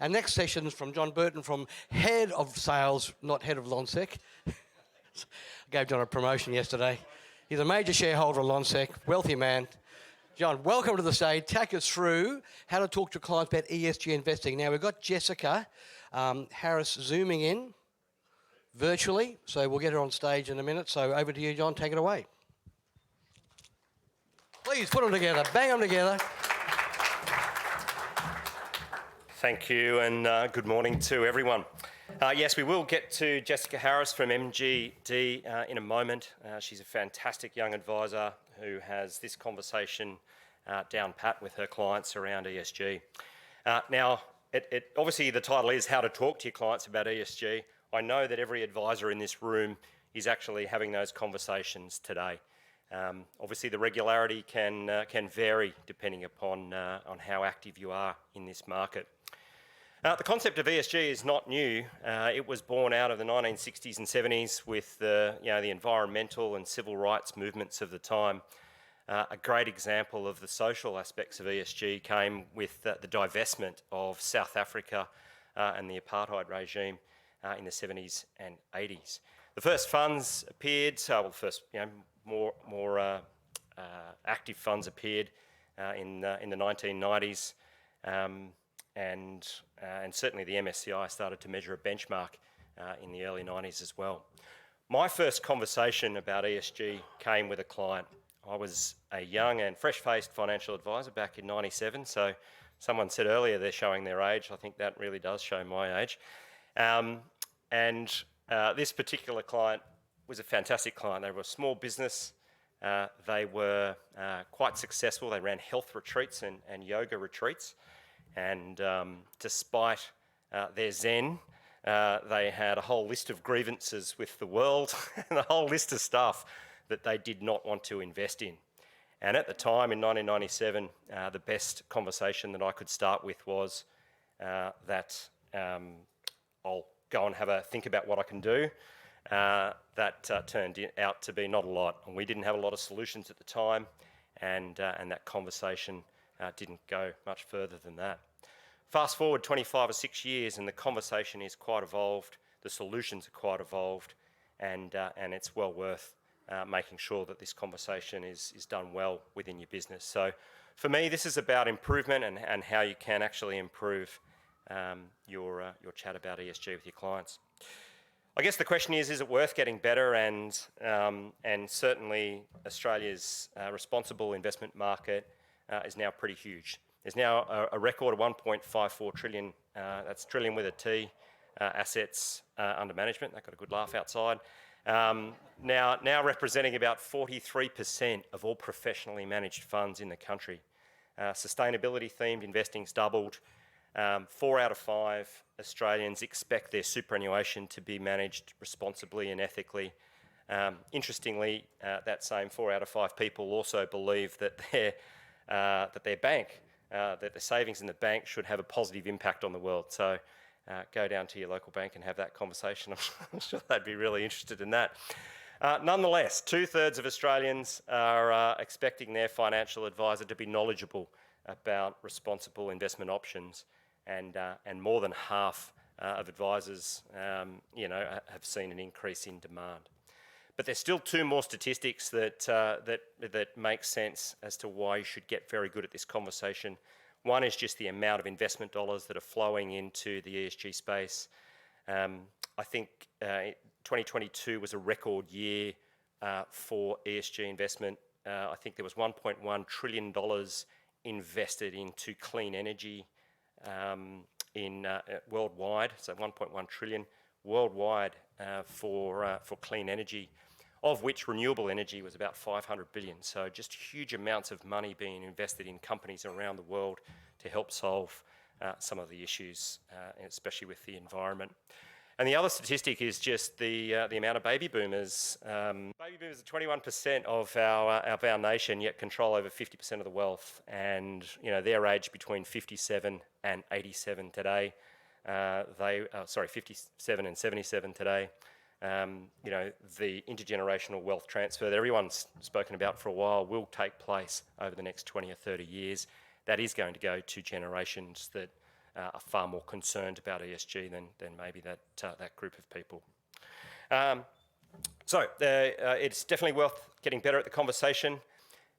Our next session is from John Burton, from Head of Sales, not Head of Lonsec. I gave John a promotion yesterday. He's a major shareholder of Lonsec, wealthy man. John, welcome to the stage. Take us through how to talk to clients about ESG investing. Now, we've got Jessica Harris zooming in virtually, so we'll get her on stage in a minute. So over to you, John. Take it away. Please put them together. Bang them together. Thank you, and good morning to everyone. Yes, we will get to Jessica Harris from MGD in a moment. She's a fantastic young advisor who has this conversation down pat with her clients around ESG. Now, obviously the title is How to Talk to Your Clients About ESG. I know that every advisor in this room is actually having those conversations today. Obviously the regularity can vary depending upon how active you are in this market. The concept of ESG is not new. It was born out of the 1960s and 70s with the environmental and civil rights movements of the time. A great example of the social aspects of ESG came with the divestment of South Africa and the apartheid regime in the 70s and 80s. The first funds appeared, more active funds appeared in the 1990s, and certainly the MSCI started to measure a benchmark in the early 90s as well. My first conversation about ESG came with a client. I was a young and fresh-faced financial advisor back in 97, so someone said earlier they're showing their age. I think that really does show my age. This particular client was a fantastic client. They were a small business. They were quite successful. They ran health retreats and yoga retreats. And despite their zen, they had a whole list of grievances with the world and a whole list of stuff that they did not want to invest in. And at the time, in 1997, the best conversation that I could start with was that I'll go and have a think about what I can do. That turned out to be not a lot. And we didn't have a lot of solutions at the time, and that conversation didn't go much further than that. Fast forward 25 or 6 years and the conversation is quite evolved, the solutions are quite evolved, and it's well worth making sure that this conversation is done well within your business. So for me, this is about improvement and how you can actually improve your chat about ESG with your clients. I guess the question is it worth getting better? And certainly Australia's responsible investment market is now pretty huge. There's now a record of 1.54 trillion, that's trillion with a T, assets under management. That got a good laugh outside. Now representing about 43% of all professionally managed funds in the country. Sustainability themed investing's doubled. 4 out of 5 Australians expect their superannuation to be managed responsibly and ethically. Interestingly, that same 4 out of 5 people also believe that their bank, that the savings in the bank should have a positive impact on the world. So go down to your local bank and have that conversation. I'm sure they'd be really interested in that. Nonetheless, 2/3 of Australians are expecting their financial advisor to be knowledgeable about responsible investment options, and more than half of advisors, have seen an increase in demand. But there's still 2 more statistics that make sense as to why you should get very good at this conversation. One is just the amount of investment dollars that are flowing into the ESG space. I think 2022 was a record year for ESG investment. I think there was $1.1 trillion invested into clean energy worldwide, so 1.1 trillion worldwide for clean energy, of which renewable energy was about 500 billion. So just huge amounts of money being invested in companies around the world to help solve some of the issues, especially with the environment. And the other statistic is just the amount of baby boomers. Baby boomers are 21% of our nation, yet control over 50% of the wealth. And they're aged between 57 and 87 today. 57 and 77 today. The intergenerational wealth transfer that everyone's spoken about for a while will take place over the next 20 or 30 years. That is going to go to generations that are far more concerned about ESG than maybe that group of people. So it's definitely worth getting better at the conversation.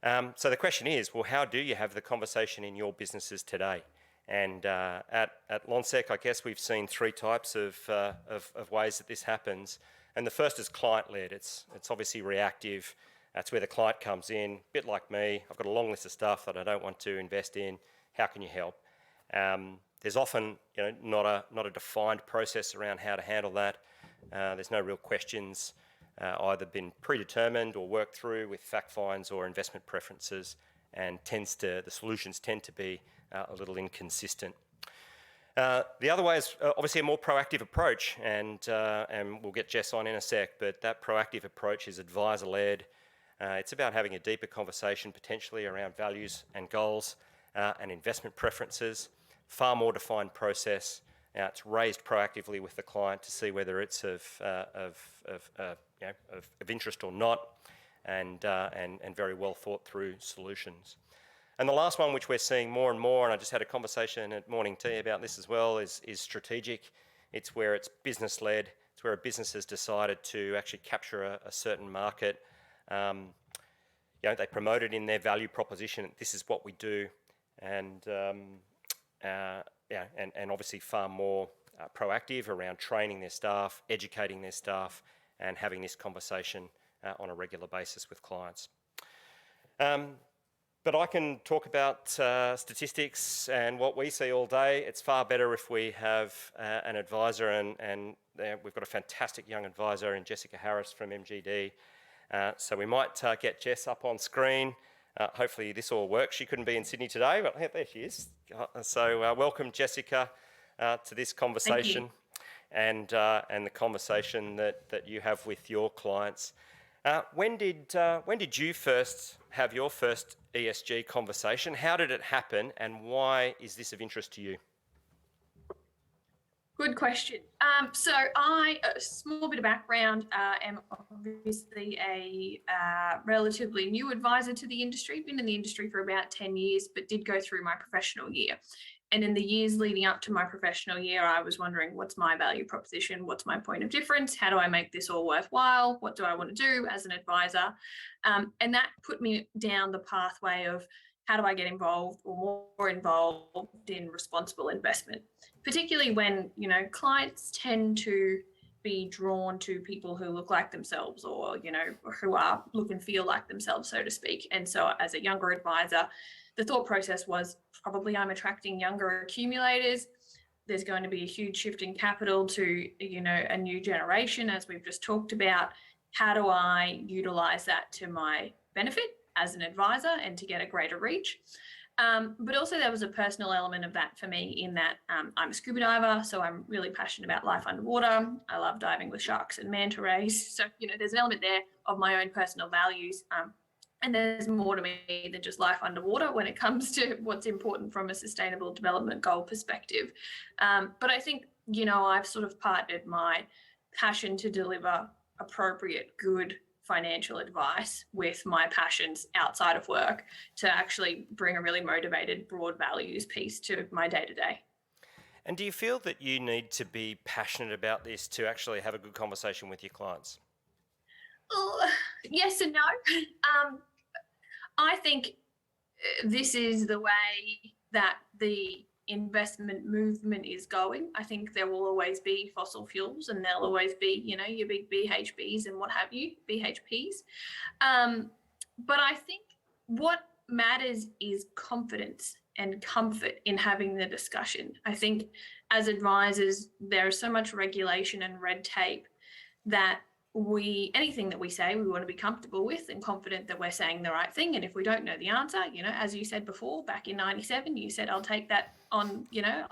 So the question is, well, how do you have the conversation in your businesses today? And at Lonsec, I guess we've seen three types of ways that this happens. And the first is client-led. It's obviously reactive. That's where the client comes in, a bit like me. I've got a long list of stuff that I don't want to invest in. How can you help? There's often, not a defined process around how to handle that. There's no real questions either been predetermined or worked through with fact finds or investment preferences, and the solutions tend to be a little inconsistent. The other way is obviously a more proactive approach, and we'll get Jess on in a sec, but that proactive approach is advisor-led. It's about having a deeper conversation potentially around values and goals and investment preferences, far more defined process. It's raised proactively with the client to see whether it's of interest or not, and very well thought through solutions. And the last one, which we're seeing more and more, and I just had a conversation at morning tea about this as well, is strategic. It's where it's business-led. It's where a business has decided to actually capture a certain market. They promote it in their value proposition. This is what we do, and obviously far more proactive around training their staff, educating their staff, and having this conversation on a regular basis with clients. But I can talk about statistics and what we see all day. It's far better if we have an advisor, and we've got a fantastic young advisor in Jessica Harris from MGD. So we might get Jess up on screen. Hopefully this all works. She couldn't be in Sydney today, but there she is. So welcome, Jessica, to this conversation and the conversation that you have with your clients. When did you first have your first ESG conversation? How did it happen, and why is this of interest to you? Good question. So a small bit of background, am obviously a relatively new advisor to the industry, been in the industry for about 10 years, but did go through my professional year. And in the years leading up to my professional year, I was wondering, what's my value proposition? What's my point of difference? How do I make this all worthwhile? What do I want to do as an advisor? And that put me down the pathway of how do I get involved or more involved in responsible investment, particularly when, clients tend to be drawn to people who look like themselves or, who are look and feel like themselves, so to speak. And so as a younger advisor, the thought process was probably I'm attracting younger accumulators. There's going to be a huge shift in capital to, a new generation, as we've just talked about. How do I utilize that to my benefit as an advisor and to get a greater reach? But also there was a personal element of that for me in that I'm a scuba diver, so I'm really passionate about life underwater. I love diving with sharks and manta rays. So, there's an element there of my own personal values. And there's more to me than just life underwater when it comes to what's important from a sustainable development goal perspective. But I think, I've sort of partnered my passion to deliver appropriate, good financial advice with my passions outside of work to actually bring a really motivated, broad values piece to my day-to-day. And do you feel that you need to be passionate about this to actually have a good conversation with your clients? Well, yes and no. I think this is the way that the investment movement is going. I think there will always be fossil fuels and there'll always be, your big BHBs and what have you, BHPs. But I think what matters is confidence and comfort in having the discussion. I think as advisors, there is so much regulation and red tape that anything that we say, we want to be comfortable with and confident that we're saying the right thing. And if we don't know the answer, as you said before, back in 97, you said, I'll take that on,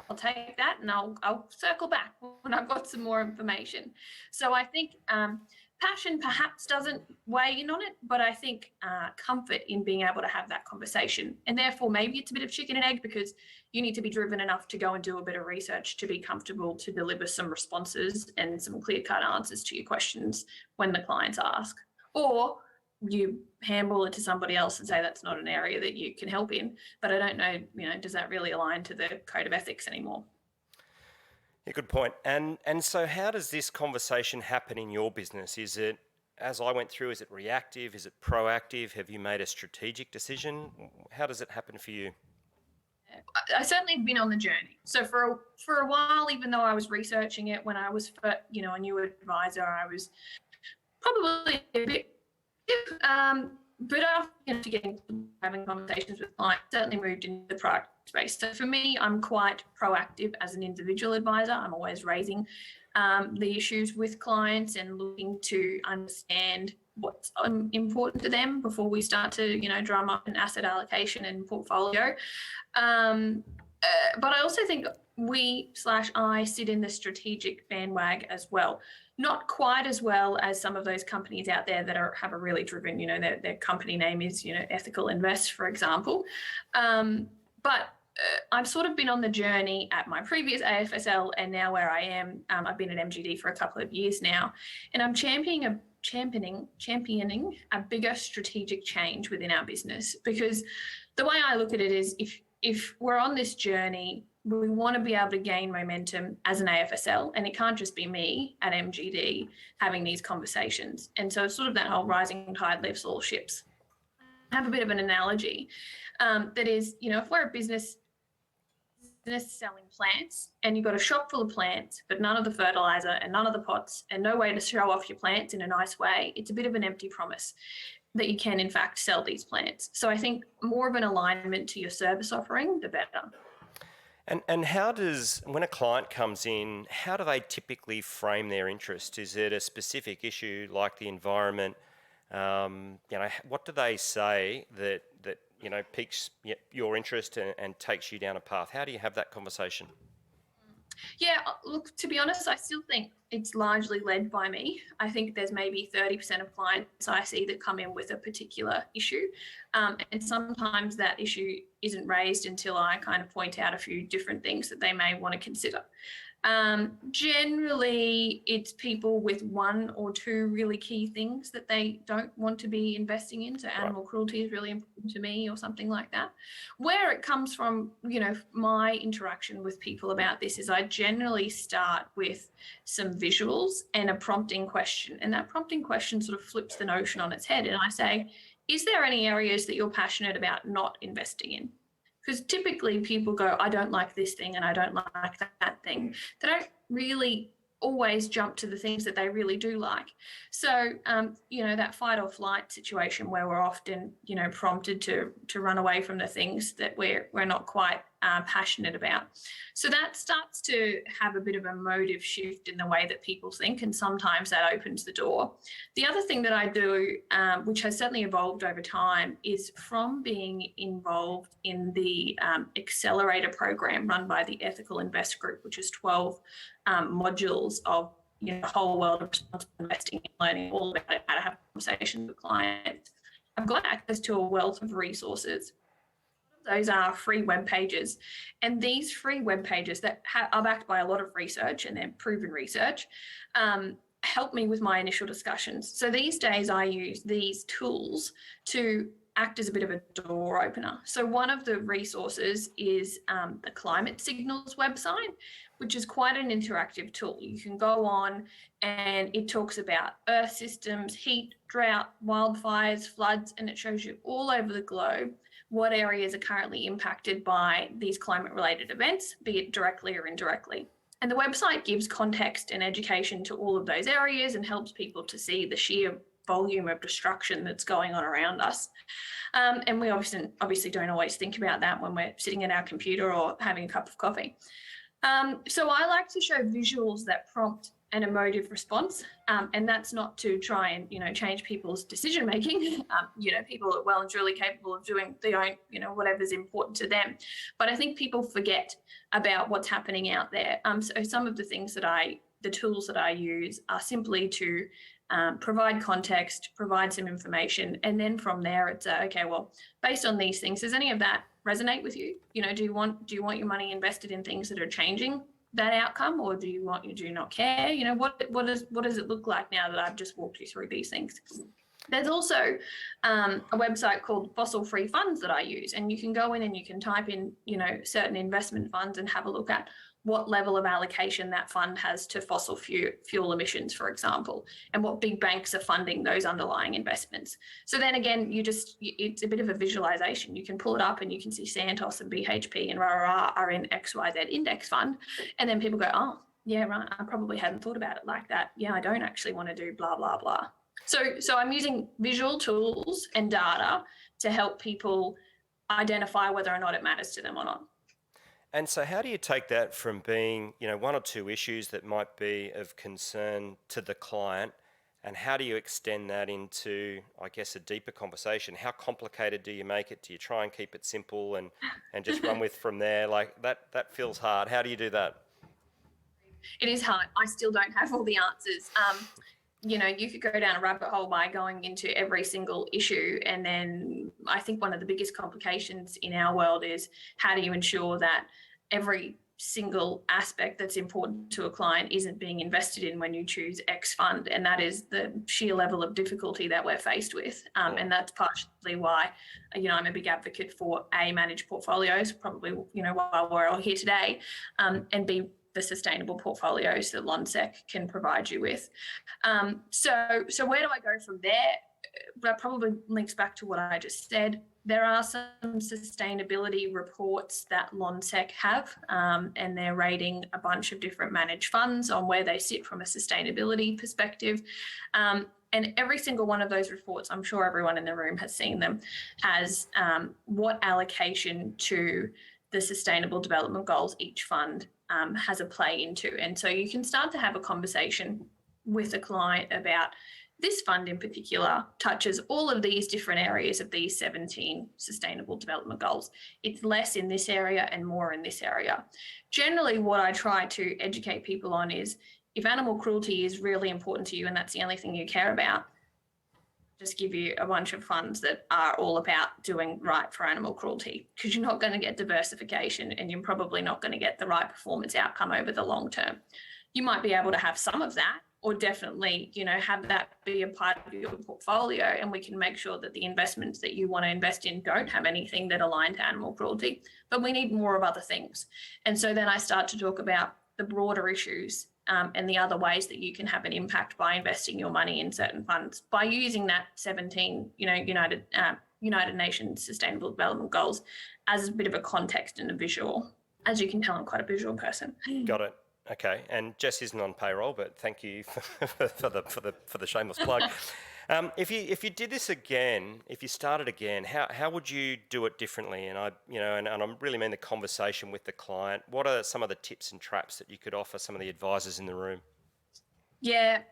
I'll take that and I'll circle back when I've got some more information. So I think passion perhaps doesn't weigh in on it, but I think comfort in being able to have that conversation. And therefore, maybe it's a bit of chicken and egg because you need to be driven enough to go and do a bit of research to be comfortable to deliver some responses and some clear-cut answers to your questions when the clients ask. Or you handball it to somebody else and say that's not an area that you can help in, but I don't know, does that really align to the code of ethics anymore? Yeah, good point. And so how does this conversation happen in your business? Is it, as I went through, is it reactive? Is it proactive? Have you made a strategic decision? How does it happen for you? I certainly have been on the journey. So for a while, even though I was researching it when I was, a new advisor, I was probably a bit, but after getting having conversations with clients, certainly moved into the product space. So for me, I'm quite proactive as an individual advisor. I'm always raising the issues with clients and looking to understand what's important to them before we start to, drum up an asset allocation and portfolio. But I also think I sit in the strategic bandwagon as well. Not quite as well as some of those companies out there that have a really driven, their company name is, Ethical Invest, for example. But I've sort of been on the journey at my previous AFSL and now where I am. I've been at MGD for a couple of years now, and I'm championing a bigger strategic change within our business, because the way I look at it is if we're on this journey, we want to be able to gain momentum as an AFSL, and it can't just be me at MGD having these conversations. And so it's sort of that whole rising tide lifts all ships. I have a bit of an analogy that is, if we're a business selling plants and you've got a shop full of plants, but none of the fertilizer and none of the pots and no way to show off your plants in a nice way, it's a bit of an empty promise that you can in fact sell these plants. So I think more of an alignment to your service offering, the better. And how does, when a client comes in, how do they typically frame their interest? Is it a specific issue like the environment? What do they say that piques your interest and takes you down a path? How do you have that conversation? Yeah, look, to be honest, I still think it's largely led by me. I think there's maybe 30% of clients I see that come in with a particular issue. And sometimes that issue isn't raised until I kind of point out a few different things that they may want to consider. Generally, it's people with one or two really key things that they don't want to be investing in. So animal cruelty is really important to me or something like that. Where it comes from, my interaction with people about this is I generally start with some visuals and a prompting question. And that prompting question sort of flips the notion on its head. And I say, is there any areas that you're passionate about not investing in? Because typically people go, I don't like this thing and I don't like that thing. They don't really always jump to the things that they really do like. So, that fight or flight situation where we're often, prompted to run away from the things that we're not quite passionate about. So that starts to have a bit of a motive shift in the way that people think, and sometimes that opens the door. The other thing that I do, which has certainly evolved over time, is from being involved in the accelerator program run by the Ethical Invest Group, which is 12 modules of the whole world of responsible investing and learning all about it, how to have conversations with clients. I've got access to a wealth of resources. Those are free web pages, and these free web pages that are backed by a lot of research, and they're proven research, help me with my initial discussions. So these days I use these tools to act as a bit of a door opener. So one of the resources is the Climate Signals website, which is quite an interactive tool. You can go on and it talks about earth systems, heat, drought, wildfires, floods, and it shows you all over the globe what areas are currently impacted by these climate-related events, be it directly or indirectly. And the website gives context and education to all of those areas and helps people to see the sheer volume of destruction that's going on around us. And we obviously don't always think about that when we're sitting at our computer or having a cup of coffee. So I like to show visuals that prompt an emotive response, and that's not to try and change people's decision making. People are well and truly capable of doing their own whatever's important to them, but I think people forget about what's happening out there. So some of the tools that I use are simply to provide context, provide some information, and then from there it's okay, well, based on these things, does any of that resonate with you? Do you want your money invested in things that are changing that outcome, or do you not care? What does it look like now that I've just walked you through these things? There's also a website called Fossil Free Funds that I use, and you can go in and you can type in, certain investment funds and have a look at what level of allocation that fund has to fossil fuel emissions, for example, and what big banks are funding those underlying investments. So then again, it's a bit of a visualization. You can pull it up and you can see Santos and BHP and are in XYZ index fund. And then people go, oh, yeah, right, I probably hadn't thought about it like that. Yeah, I don't actually want to do blah, blah, blah. So I'm using visual tools and data to help people identify whether or not it matters to them or not. And so how do you take that from being, one or two issues that might be of concern to the client, and how do you extend that into, I guess, a deeper conversation? How complicated do you make it? Do you try and keep it simple and just run with from there? Like that feels hard. How do you do that? It is hard. I still don't have all the answers. You could go down a rabbit hole by going into every single issue. And then I think one of the biggest complications in our world is how do you ensure that every single aspect that's important to a client isn't being invested in when you choose X fund. And that is the sheer level of difficulty that we're faced with. And that's partially why, I'm a big advocate for A, managed portfolios, probably, while we're all here today, and B, the sustainable portfolios that Lonsec can provide you with. So where do I go from there? That probably links back to what I just said. There are some sustainability reports that Lonsec have, and they're rating a bunch of different managed funds on where they sit from a sustainability perspective. And every single one of those reports, I'm sure everyone in the room has seen them, has what allocation to the sustainable development goals each fund has a play into. And so you can start to have a conversation with a client about this fund in particular touches all of these different areas of these 17 sustainable development goals. It's less in this area and more in this area. Generally, what I try to educate people on is if animal cruelty is really important to you and that's the only thing you care about, just give you a bunch of funds that are all about doing right for animal cruelty, because you're not going to get diversification and you're probably not going to get the right performance outcome over the long term. You might be able to have some of that, or definitely, have that be a part of your portfolio, and we can make sure that the investments that you want to invest in don't have anything that align to animal cruelty, but we need more of other things. And so then I start to talk about the broader issues and the other ways that you can have an impact by investing your money in certain funds by using that 17, United Nations Sustainable Development Goals as a bit of a context and a visual. As you can tell, I'm quite a visual person. Got it. Okay, and Jess isn't on payroll, but thank you for the shameless plug. If you did this again, if you started again, how would you do it differently? And I really mean the conversation with the client. What are some of the tips and traps that you could offer some of the advisors in the room? Yeah,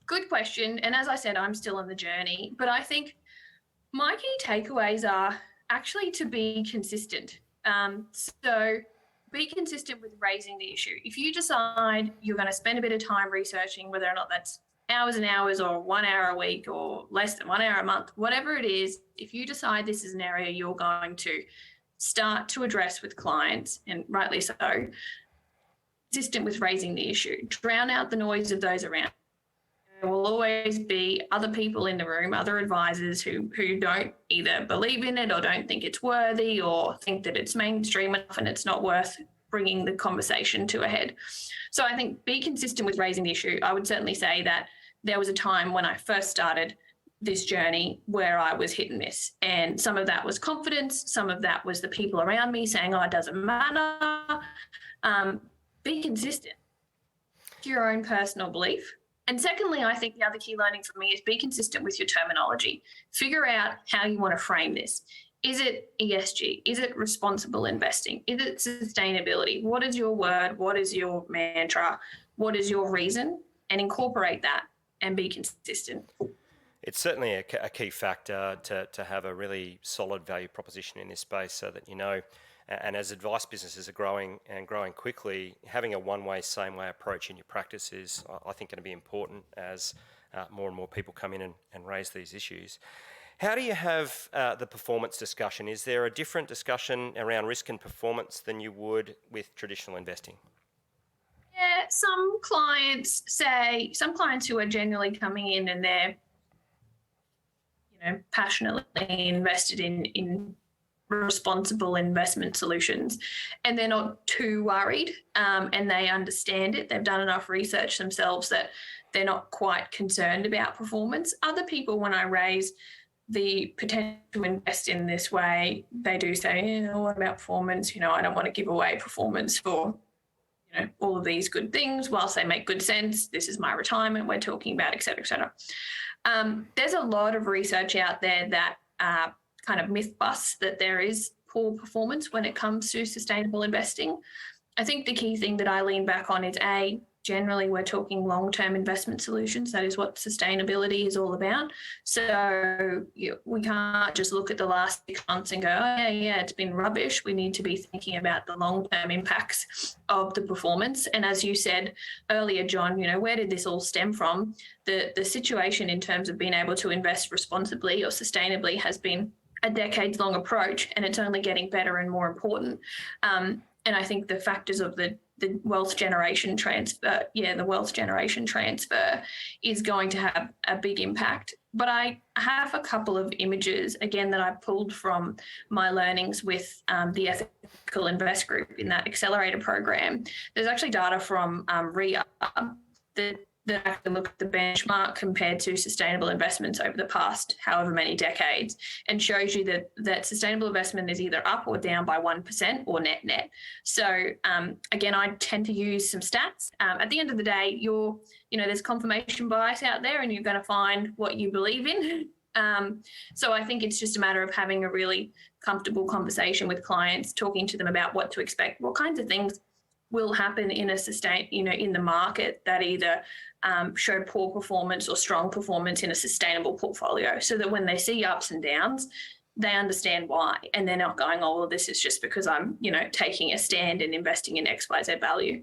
good question. And as I said, I'm still on the journey, but I think my key takeaways are actually to be consistent. So be consistent with raising the issue. If you decide you're going to spend a bit of time researching, whether or not that's hours and hours or 1 hour a week or less than 1 hour a month, whatever it is, if you decide this is an area you're going to start to address with clients, and rightly so, consistent with raising the issue, drown out the noise of those around. There will always be other people in the room, other advisors who don't either believe in it or don't think it's worthy or think that it's mainstream enough and it's not worth bringing the conversation to a head. So I think be consistent with raising the issue. I would certainly say that there was a time when I first started this journey where I was hit and miss. And some of that was confidence. Some of that was the people around me saying, oh, it doesn't matter. Be consistent to your own personal belief. And secondly, I think the other key learning for me is be consistent with your terminology. Figure out how you want to frame this. Is it ESG? Is it responsible investing? Is it sustainability? What is your word? What is your mantra? What is your reason? And incorporate that and be consistent. It's certainly a key factor to have a really solid value proposition in this space, so that and as advice businesses are growing quickly, having a one-way, same-way approach in your practice is, I think, going to be important as more and more people come in and raise these issues. How do you have the performance discussion? Is there a different discussion around risk and performance than you would with traditional investing? Yeah, some clients who are generally coming in and they're passionately invested in responsible investment solutions, and they're not too worried, and they understand it. They've done enough research themselves that they're not quite concerned about performance. Other people, when I raise the potential to invest in this way, they do say, what about performance? I don't want to give away performance for all of these good things. Whilst they make good sense, this is my retirement we're talking about, et cetera, et cetera. There's a lot of research out there that kind of myth busts that there is poor performance when it comes to sustainable investing. I think the key thing that I lean back on is generally we're talking long-term investment solutions. That is what sustainability is all about. So we can't just look at the last 6 months and go, yeah, it's been rubbish. We need to be thinking about the long-term impacts of the performance. And as you said earlier, John, where did this all stem from? The situation in terms of being able to invest responsibly or sustainably has been a decades-long approach, and it's only getting better and more important. And I think the factors of the wealth generation transfer, the wealth generation transfer is going to have a big impact. But I have a couple of images, again, that I pulled from my learnings with the Ethical Invest Group in that accelerator program. There's actually data from RIA that actually look at the benchmark compared to sustainable investments over the past however many decades, and shows you that sustainable investment is either up or down by 1% or net. So again, I tend to use some stats. At the end of the day, there's confirmation bias out there, and you're going to find what you believe in. So I think it's just a matter of having a really comfortable conversation with clients, talking to them about what to expect, what kinds of things will happen in in the market that either show poor performance or strong performance in a sustainable portfolio, so that when they see ups and downs, they understand why, and they're not going, oh, well, this is just because I'm, taking a stand and investing in XYZ value.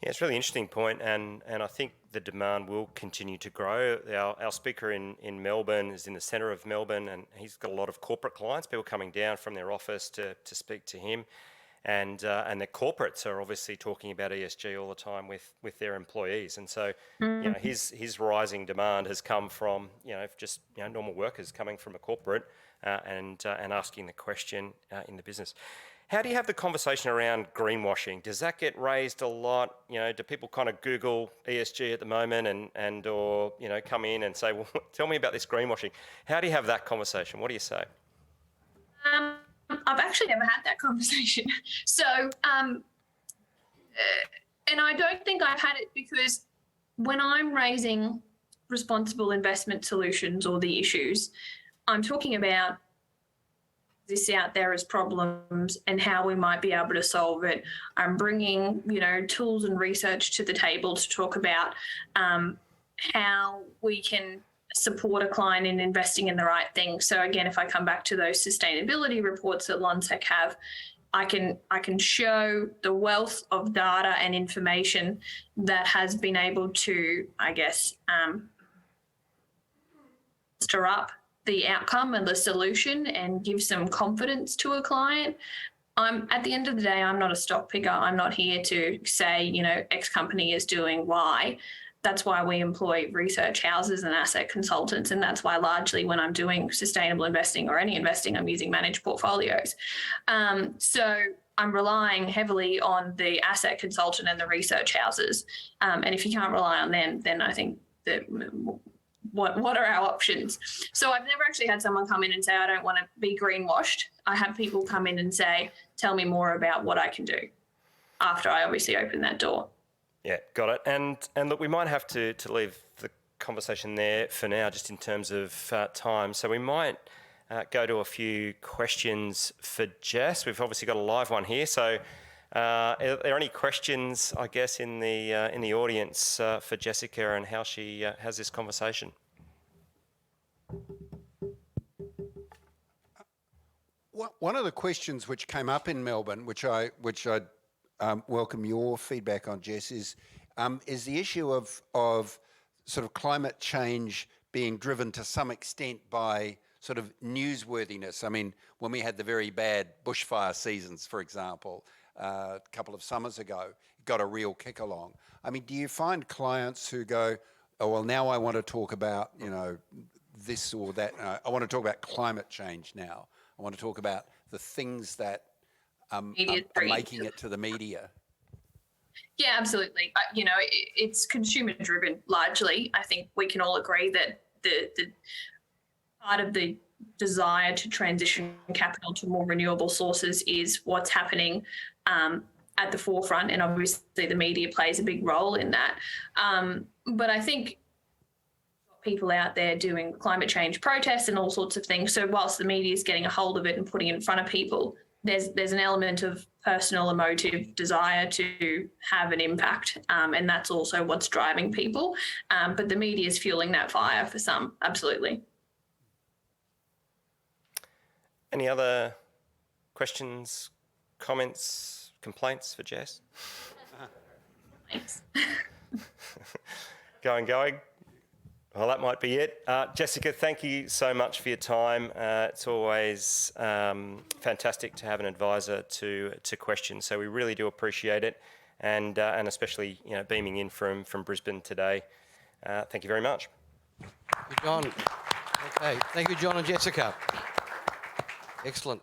Yeah, it's a really interesting point, and I think the demand will continue to grow. Our speaker in Melbourne is in the centre of Melbourne, and he's got a lot of corporate clients, people coming down from their office to speak to him. And the corporates are obviously talking about ESG all the time with their employees, and so his rising demand has come from just normal workers coming from a corporate and asking the question in the business. How do you have the conversation around greenwashing? Does that get raised a lot? Do people kind of Google ESG at the moment or come in and say, well, tell me about this greenwashing? How do you have that conversation? What do you say? I've actually never had that conversation. So, and I don't think I've had it because when I'm raising responsible investment solutions or the issues, I'm talking about this out there as problems and how we might be able to solve it. I'm bringing, tools and research to the table to talk about how we can support a client in investing in the right thing. So again, if I come back to those sustainability reports that Lonsec have, I can show the wealth of data and information that has been able to, stir up the outcome and the solution and give some confidence to a client. At the end of the day, I'm not a stock picker. I'm not here to say, X company is doing Y. That's why we employ research houses and asset consultants. And that's why largely when I'm doing sustainable investing or any investing, I'm using managed portfolios. So I'm relying heavily on the asset consultant and the research houses. And if you can't rely on them, then I think that what are our options? So I've never actually had someone come in and say, I don't want to be greenwashed. I have people come in and say, tell me more about what I can do after I obviously open that door. Yeah, got it. And look, we might have to leave the conversation there for now, just in terms of time. So we might go to a few questions for Jess. We've obviously got a live one here. So are there any questions, I guess, in the audience for Jessica and how she has this conversation? One of the questions which came up in Melbourne, which I welcome your feedback on, Jess, is the issue of sort of climate change being driven to some extent by sort of newsworthiness. I mean, when we had the very bad bushfire seasons, for example, a couple of summers ago, it got a real kick along. I mean, do you find clients who go, oh, well, now I want to talk about, this or that. I want to talk about climate change now. I want to talk about the things that are making it to the media. Yeah, absolutely. It's consumer driven largely. I think we can all agree that the part of the desire to transition capital to more renewable sources is what's happening at the forefront, and obviously the media plays a big role in that. But I think people out there doing climate change protests and all sorts of things. So whilst the media is getting a hold of it and putting it in front of people, there's an element of personal emotive desire to have an impact, and that's also what's driving people. But the media is fueling that fire for some, absolutely. Any other questions, comments, complaints for Jess? Thanks. Going. Well, that might be it. Jessica, thank you so much for your time. It's always fantastic to have an advisor to question, so we really do appreciate it, and especially beaming in from Brisbane today. Thank you very much. Thank you, John. Okay, thank you, John and Jessica. Excellent.